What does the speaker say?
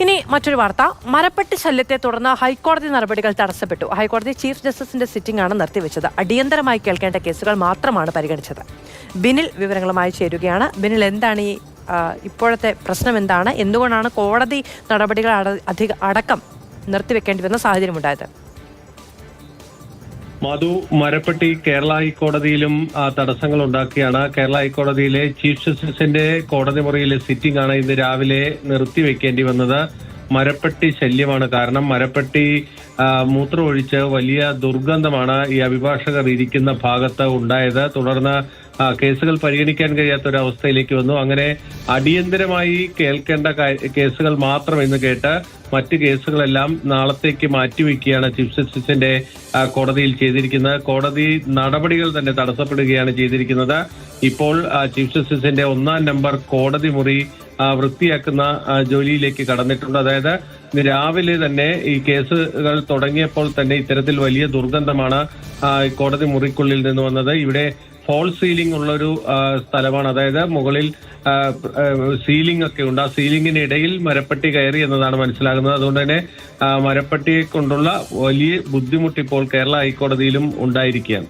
ഇനി മറ്റൊരു വാർത്ത. മരപ്പട്ടി ശല്യത്തെ തുടർന്ന് ഹൈക്കോടതി നടപടികൾ തടസ്സപ്പെട്ടു. ഹൈക്കോടതി ചീഫ് ജസ്റ്റിസിന്റെ സിറ്റിംഗ് ആണ് നിർത്തിവെച്ചത്. അടിയന്തരമായി കേൾക്കേണ്ട കേസുകൾ മാത്രമാണ് പരിഗണിച്ചത്. ബിനിൽ വിവരങ്ങളുമായി ചേരുകയാണ്. ബിനിൽ, എന്താണ് ഈ ഇപ്പോഴത്തെ പ്രശ്നം? എന്താണ്, എന്തുകൊണ്ടാണ് കോടതി നടപടികൾ അടക്കം നിർത്തിവെക്കേണ്ടി വന്ന സാഹചര്യമുണ്ടായത്? മധു, മരപ്പട്ടി കേരള ഹൈക്കോടതിയിലും തടസ്സങ്ങൾ ഉണ്ടാക്കിയാണ്. കേരള ഹൈക്കോടതിയിലെ ചീഫ് ജസ്റ്റിസിന്റെ കോടതി മുറിയിലെ സിറ്റിംഗ് ആണ് ഇന്ന് രാവിലെ നിർത്തിവെക്കേണ്ടി വന്നത്. മരപ്പട്ടി ശല്യമാണ് കാരണം. മരപ്പട്ടി മൂത്രമൊഴിച്ച് വലിയ ദുർഗന്ധമാണ് ഈ അഭിഭാഷകർ ഇരിക്കുന്ന ഭാഗത്ത് ഉണ്ടായത്. തുടർന്ന് കേസുകൾ പരിഗണിക്കാൻ കഴിയാത്ത ഒരു അവസ്ഥയിലേക്ക് വന്നു. അങ്ങനെ അടിയന്തരമായി കേൾക്കേണ്ട കേസുകൾ മാത്രം എന്ന് കേട്ട് മറ്റ് കേസുകളെല്ലാം നാളത്തേക്ക് മാറ്റിവെക്കുകയാണ് ചീഫ് ജസ്റ്റിസിന്റെ കോടതിയിൽ ചെയ്തിരിക്കുന്നത്. കോടതി നടപടികൾ തന്നെ തടസ്സപ്പെടുകയാണ് ചെയ്തിരിക്കുന്നത്. ഇപ്പോൾ ചീഫ് ജസ്റ്റിസിന്റെ 1-ാം നമ്പർ കോടതി മുറി വൃത്തിയാക്കുന്ന ജോലിയിലേക്ക് കടന്നിട്ടുണ്ട്. അതായത് ഇന്ന് രാവിലെ തന്നെ ഈ കേസുകൾ തുടങ്ങിയപ്പോൾ തന്നെ ഇത്തരത്തിൽ വലിയ ദുർഗന്ധമാണ് കോടതി മുറിക്കുള്ളിൽ നിന്ന് വന്നത്. ഇവിടെ ഫോൾ സീലിംഗ് ഉള്ളൊരു സ്ഥലമാണ്. അതായത് മുകളിൽ സീലിംഗ് ഒക്കെ ഉണ്ട്. ആ സീലിംഗിനിടയിൽ മരപ്പട്ടി കയറി എന്നതാണ് മനസ്സിലാകുന്നത്. അതുകൊണ്ട് തന്നെ മരപ്പട്ടിയെ കൊണ്ടുള്ള വലിയ ബുദ്ധിമുട്ട് ഇപ്പോൾ കേരള ഹൈക്കോടതിയിലും ഉണ്ടായിരിക്കുകയാണ്.